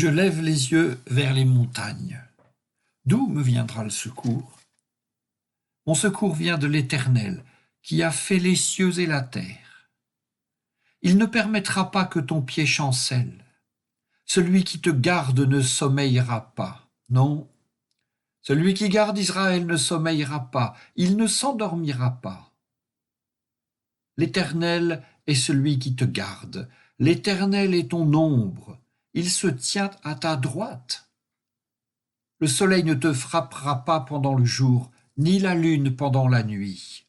Je lève les yeux vers les montagnes. D'où me viendra le secours? Mon secours vient de l'Éternel, qui a fait les cieux et la terre. Il ne permettra pas que ton pied chancelle. Celui qui te garde ne sommeillera pas. Non, celui qui garde Israël ne sommeillera pas, il ne s'endormira pas. L'Éternel est celui qui te garde. L'Éternel est ton ombre. Il se tient à ta droite. Le soleil ne te frappera pas pendant le jour, ni la lune pendant la nuit.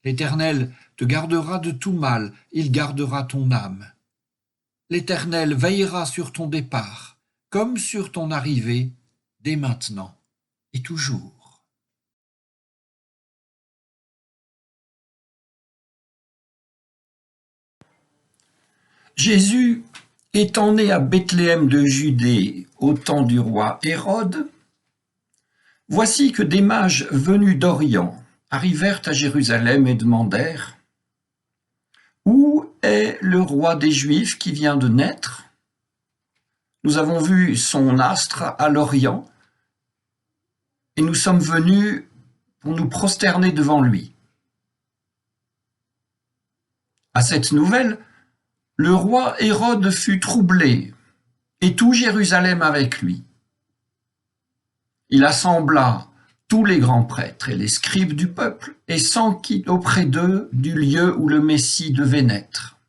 L'Éternel te gardera de tout mal, il gardera ton âme. L'Éternel veillera sur ton départ, comme sur ton arrivée, dès maintenant et toujours. Jésus étant né à Bethléem de Judée au temps du roi Hérode, voici que des mages venus d'Orient arrivèrent à Jérusalem et demandèrent: Où est le roi des Juifs qui vient de naître? Nous avons vu son astre à l'Orient et nous sommes venus pour nous prosterner devant lui. À cette nouvelle, le roi Hérode fut troublé, et tout Jérusalem avec lui. Il assembla tous les grands prêtres et les scribes du peuple, et s'enquit auprès d'eux du lieu où le Messie devait naître.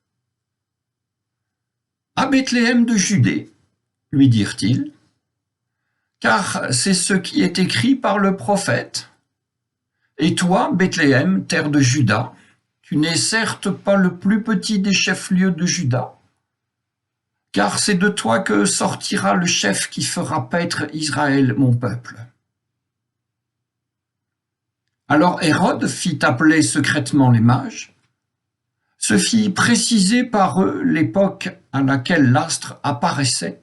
À Bethléem de Judée, lui dirent-ils, car c'est ce qui est écrit par le prophète. Et toi, Bethléem, terre de Juda, tu n'es certes pas le plus petit des chefs-lieux de Juda, car c'est de toi que sortira le chef qui fera paître Israël, mon peuple. Alors Hérode fit appeler secrètement les mages, se fit préciser par eux l'époque à laquelle l'astre apparaissait,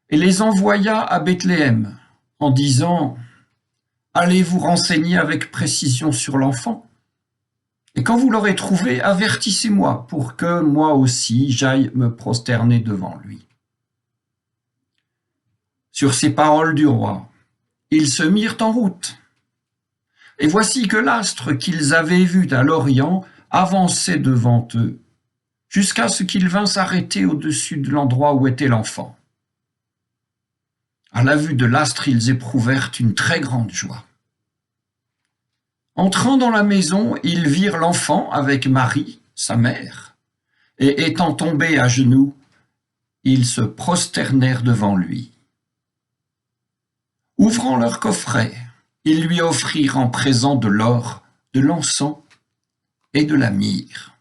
et les envoya à Bethléem, en disant: Allez vous renseigner avec précision sur l'enfant, et quand vous l'aurez trouvé, avertissez-moi pour que moi aussi j'aille me prosterner devant lui. Sur ces paroles du roi, ils se mirent en route. Et voici que l'astre qu'ils avaient vu à l'Orient avançait devant eux, jusqu'à ce qu'il vînt s'arrêter au-dessus de l'endroit où était l'enfant. À la vue de l'astre, ils éprouvèrent une très grande joie. Entrant dans la maison, ils virent l'enfant avec Marie, sa mère, et étant tombés à genoux, ils se prosternèrent devant lui. Ouvrant leur coffret, ils lui offrirent en présent de l'or, de l'encens et de la myrrhe.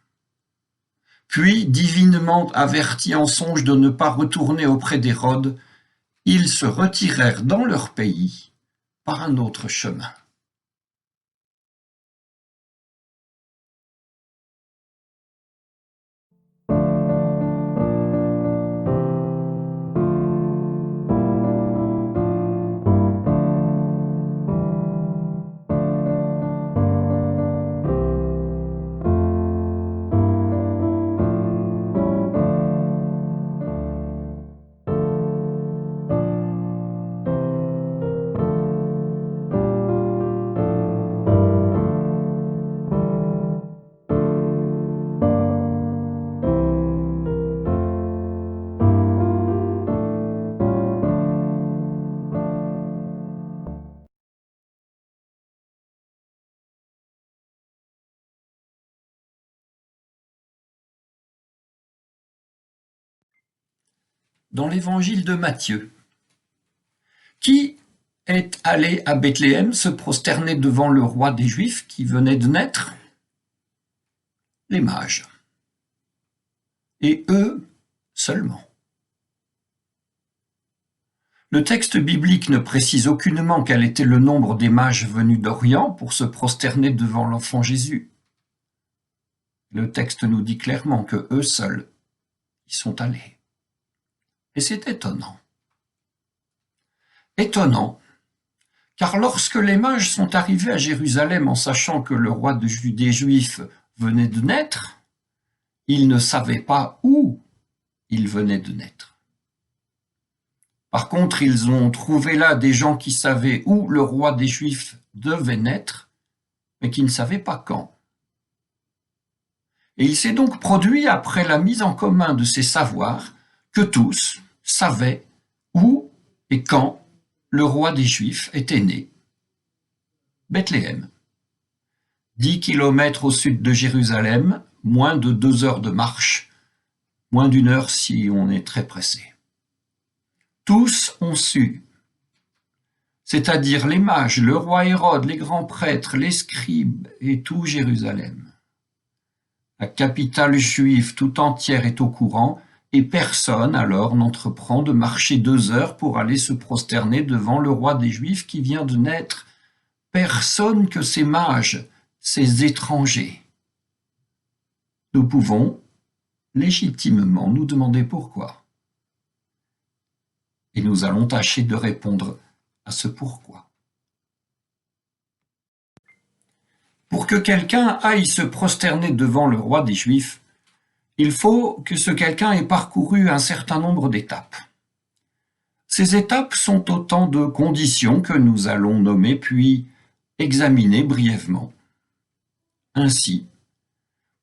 Puis, divinement avertis en songe de ne pas retourner auprès d'Hérode, ils se retirèrent dans leur pays par un autre chemin. Dans l'évangile de Matthieu, qui est allé à Bethléem se prosterner devant le roi des Juifs qui venait de naître? Les mages. Et eux seulement. Le texte biblique ne précise aucunement quel était le nombre des mages venus d'Orient pour se prosterner devant l'enfant Jésus. Le texte nous dit clairement que eux seuls y sont allés. Et c'est étonnant. Étonnant, car lorsque les mages sont arrivés à Jérusalem en sachant que le roi des Juifs venait de naître, ils ne savaient pas où il venait de naître. Par contre, ils ont trouvé là des gens qui savaient où le roi des Juifs devait naître, mais qui ne savaient pas quand. Et il s'est donc produit, après la mise en commun de ces savoirs, que tous savaient où et quand le roi des Juifs était né. Bethléem. 10 kilomètres au sud de Jérusalem, moins de 2 heures de marche, moins d'1 heure si on est très pressé. Tous ont su, c'est-à-dire les mages, le roi Hérode, les grands prêtres, les scribes et tout Jérusalem. La capitale juive tout entière est au courant, et personne alors n'entreprend de marcher 2 heures pour aller se prosterner devant le roi des Juifs qui vient de naître. Personne que ces mages, ces étrangers. Nous pouvons légitimement nous demander pourquoi. Et nous allons tâcher de répondre à ce pourquoi. Pour que quelqu'un aille se prosterner devant le roi des Juifs, il faut que ce quelqu'un ait parcouru un certain nombre d'étapes. Ces étapes sont autant de conditions que nous allons nommer puis examiner brièvement. Ainsi,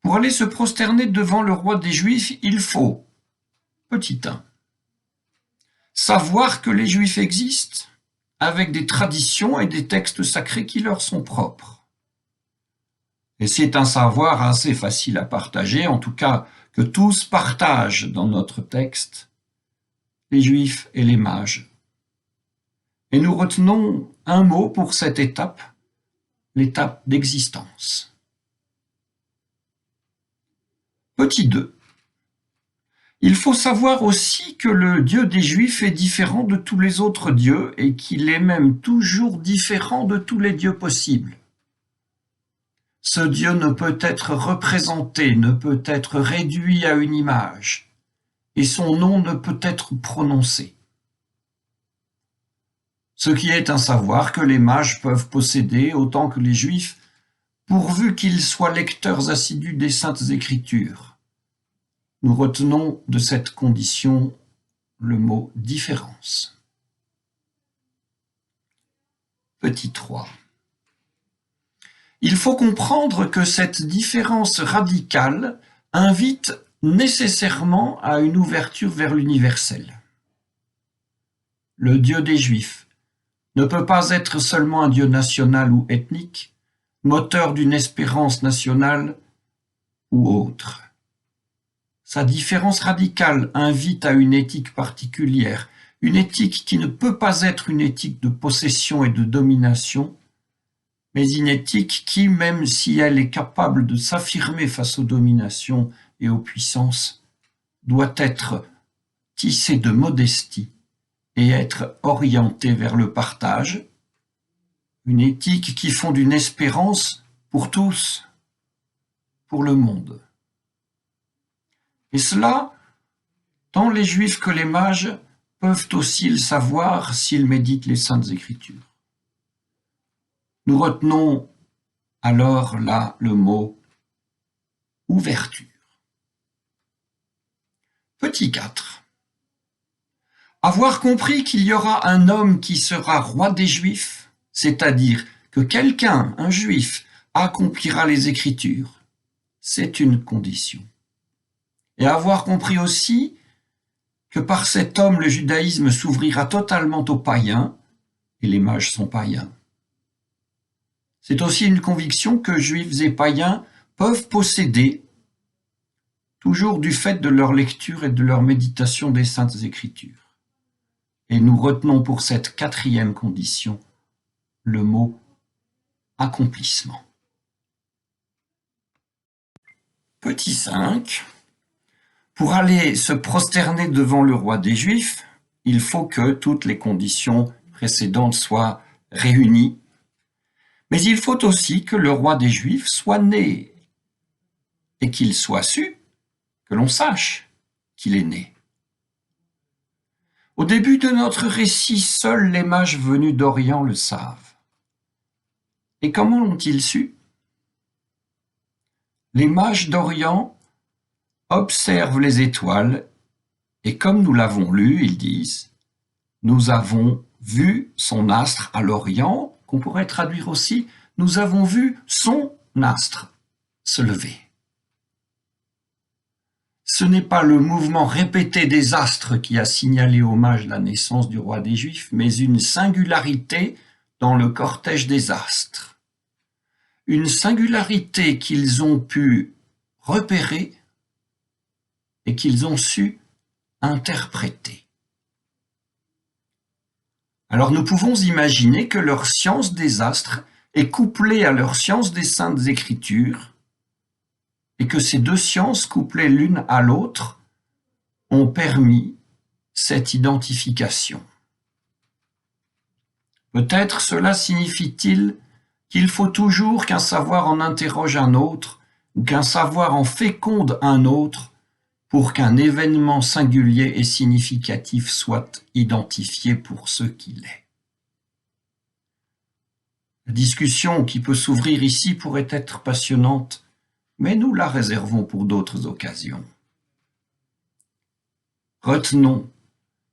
pour aller se prosterner devant le roi des Juifs, il faut, petit 1, savoir que les Juifs existent, avec des traditions et des textes sacrés qui leur sont propres. Et c'est un savoir assez facile à partager, en tout cas que tous partagent dans notre texte, les Juifs et les mages. Et nous retenons un mot pour cette étape, l'étape d'existence. Petit 2. Il faut savoir aussi que le Dieu des Juifs est différent de tous les autres dieux et qu'il est même toujours différent de tous les dieux possibles. Ce Dieu ne peut être représenté, ne peut être réduit à une image, et son nom ne peut être prononcé. Ce qui est un savoir que les mages peuvent posséder autant que les Juifs, pourvu qu'ils soient lecteurs assidus des Saintes Écritures. Nous retenons de cette condition le mot différence. Petit 3. Il faut comprendre que cette différence radicale invite nécessairement à une ouverture vers l'universel. Le Dieu des Juifs ne peut pas être seulement un Dieu national ou ethnique, moteur d'une espérance nationale ou autre. Sa différence radicale invite à une éthique particulière, une éthique qui ne peut pas être une éthique de possession et de domination, mais une éthique qui, même si elle est capable de s'affirmer face aux dominations et aux puissances, doit être tissée de modestie et être orientée vers le partage, une éthique qui fonde une espérance pour tous, pour le monde. Et cela, tant les Juifs que les mages peuvent aussi le savoir s'ils méditent les Saintes Écritures. Nous retenons alors là le mot ouverture. Petit 4. Avoir compris qu'il y aura un homme qui sera roi des Juifs, c'est-à-dire que quelqu'un, un Juif, accomplira les Écritures, c'est une condition. Et avoir compris aussi que par cet homme le judaïsme s'ouvrira totalement aux païens, et les mages sont païens. C'est aussi une conviction que juifs et païens peuvent posséder, toujours du fait de leur lecture et de leur méditation des Saintes Écritures. Et nous retenons pour cette 4e condition le mot accomplissement. Petit 5. Pour aller se prosterner devant le roi des Juifs, il faut que toutes les conditions précédentes soient réunies. Mais il faut aussi que le roi des Juifs soit né et qu'il soit su, que l'on sache qu'il est né. Au début de notre récit, seuls les mages venus d'Orient le savent. Et comment l'ont-ils su? Les mages d'Orient observent les étoiles et comme nous l'avons lu, ils disent Nous avons vu son astre à l'Orient, qu'on pourrait traduire aussi « Nous avons vu son astre se lever ». Ce n'est pas le mouvement répété des astres qui a signalé hommage la naissance du roi des Juifs, mais une singularité dans le cortège des astres. Une singularité qu'ils ont pu repérer et qu'ils ont su interpréter. Alors nous pouvons imaginer que leur science des astres est couplée à leur science des Saintes Écritures et que ces deux sciences, couplées l'une à l'autre, ont permis cette identification. Peut-être cela signifie-t-il qu'il faut toujours qu'un savoir en interroge un autre ou qu'un savoir en féconde un autre pour qu'un événement singulier et significatif soit identifié pour ce qu'il est. La discussion qui peut s'ouvrir ici pourrait être passionnante, mais nous la réservons pour d'autres occasions. Retenons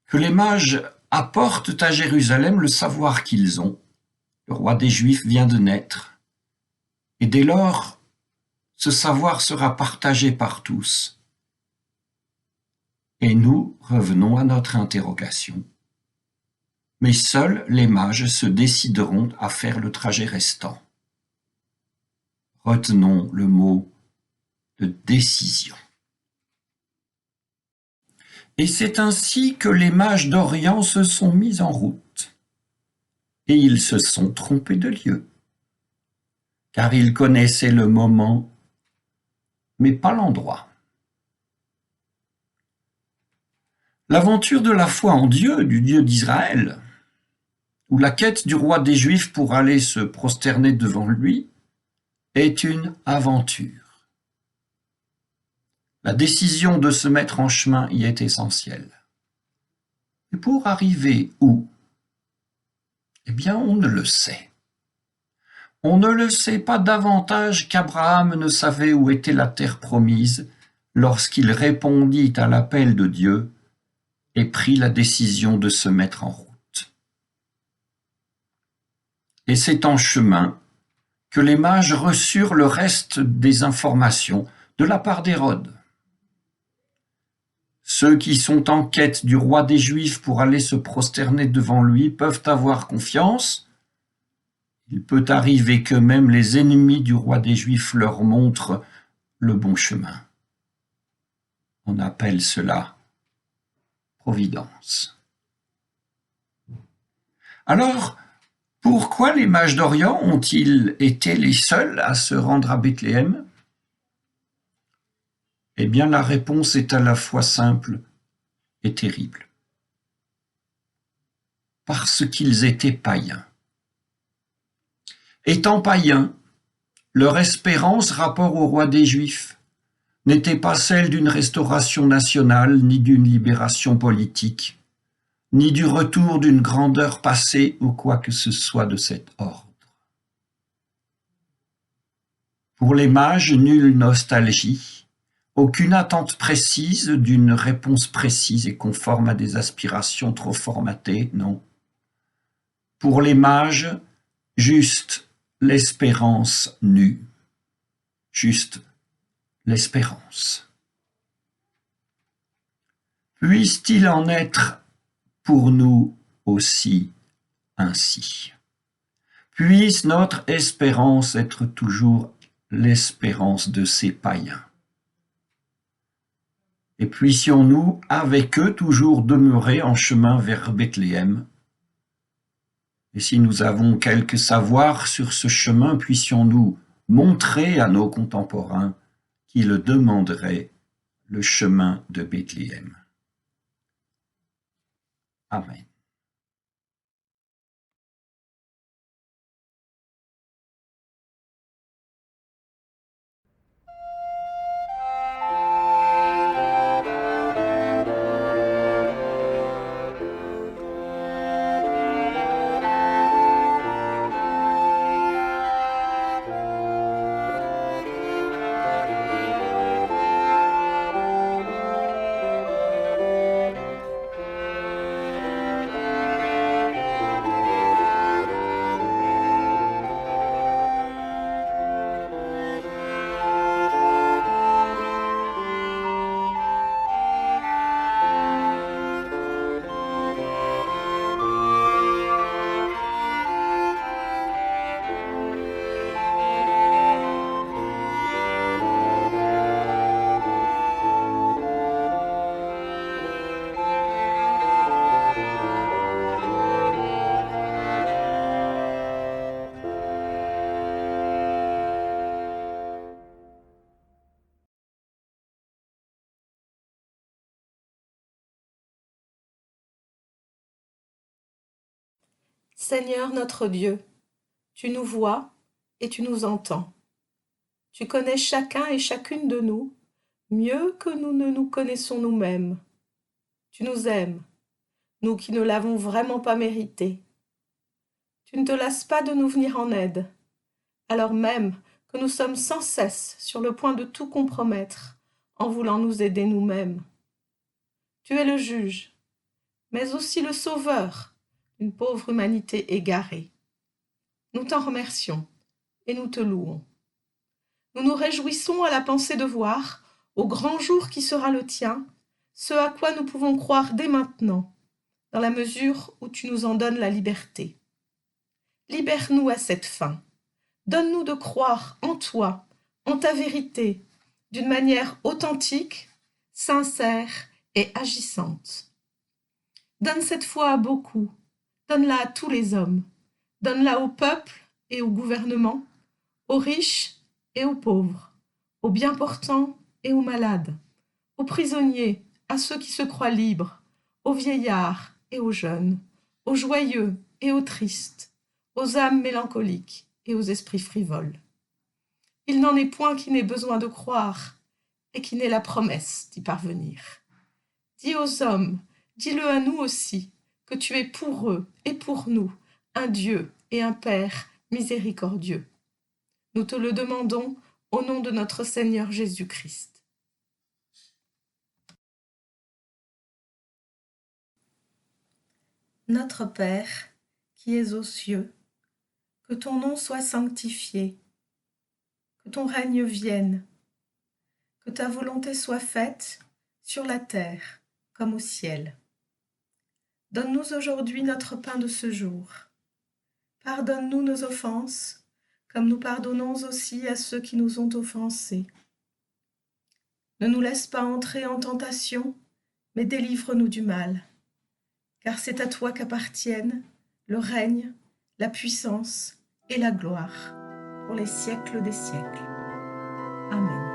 que les mages apportent à Jérusalem le savoir qu'ils ont. Le roi des Juifs vient de naître, et dès lors, ce savoir sera partagé par tous. Et nous revenons à notre interrogation. Mais seuls les mages se décideront à faire le trajet restant. Retenons le mot de décision. Et c'est ainsi que les mages d'Orient se sont mis en route. Et ils se sont trompés de lieu, car ils connaissaient le moment, mais pas l'endroit. L'aventure de la foi en Dieu, du Dieu d'Israël, ou la quête du roi des Juifs pour aller se prosterner devant lui, est une aventure. La décision de se mettre en chemin y est essentielle. Et pour arriver où? Eh bien, on ne le sait. On ne le sait pas davantage qu'Abraham ne savait où était la terre promise lorsqu'il répondit à l'appel de Dieu et prit la décision de se mettre en route. Et c'est en chemin que les mages reçurent le reste des informations de la part d'Hérode. Ceux qui sont en quête du roi des Juifs pour aller se prosterner devant lui peuvent avoir confiance. Il peut arriver que même les ennemis du roi des Juifs leur montrent le bon chemin. On appelle cela providence. Alors, pourquoi les mages d'Orient ont-ils été les seuls à se rendre à Bethléem? Eh bien, la réponse est à la fois simple et terrible. Parce qu'ils étaient païens. Étant païens, leur espérance rapport au roi des Juifs n'était pas celle d'une restauration nationale, ni d'une libération politique, ni du retour d'une grandeur passée ou quoi que ce soit de cet ordre. Pour les mages, nulle nostalgie, aucune attente précise d'une réponse précise et conforme à des aspirations trop formatées, non. Pour les mages, juste l'espérance nue, juste l'espérance. Puisse-t-il en être pour nous aussi ainsi. Puisse notre espérance être toujours l'espérance de ces païens. Et puissions-nous, avec eux, toujours demeurer en chemin vers Bethléem. Et si nous avons quelque savoir sur ce chemin, puissions-nous montrer à nos contemporains qu'ils demanderaient le chemin de Bethléem. Amen. Seigneur notre Dieu, tu nous vois et tu nous entends. Tu connais chacun et chacune de nous mieux que nous ne nous connaissons nous-mêmes. Tu nous aimes, nous qui ne l'avons vraiment pas mérité. Tu ne te lasses pas de nous venir en aide, alors même que nous sommes sans cesse sur le point de tout compromettre en voulant nous aider nous-mêmes. Tu es le juge, mais aussi le sauveur d'une pauvre humanité égarée. Nous t'en remercions et nous te louons. Nous nous réjouissons à la pensée de voir, au grand jour qui sera le tien, ce à quoi nous pouvons croire dès maintenant, dans la mesure où tu nous en donnes la liberté. Libère-nous à cette fin. Donne-nous de croire en toi, en ta vérité, d'une manière authentique, sincère et agissante. Donne cette foi à beaucoup, donne-la à tous les hommes, donne-la au peuple et au gouvernement, aux riches et aux pauvres, aux bien portants et aux malades, aux prisonniers, à ceux qui se croient libres, aux vieillards et aux jeunes, aux joyeux et aux tristes, aux âmes mélancoliques et aux esprits frivoles. Il n'en est point qui n'ait besoin de croire et qui n'ait la promesse d'y parvenir. Dis aux hommes, dis-le à nous aussi, que tu es pour eux et pour nous un Dieu et un Père miséricordieux. Nous te le demandons au nom de notre Seigneur Jésus-Christ. Notre Père, qui es aux cieux, que ton nom soit sanctifié, que ton règne vienne, que ta volonté soit faite sur la terre comme au ciel. Donne-nous aujourd'hui notre pain de ce jour. Pardonne-nous nos offenses, comme nous pardonnons aussi à ceux qui nous ont offensés. Ne nous laisse pas entrer en tentation, mais délivre-nous du mal. Car c'est à toi qu'appartiennent le règne, la puissance et la gloire pour les siècles des siècles. Amen.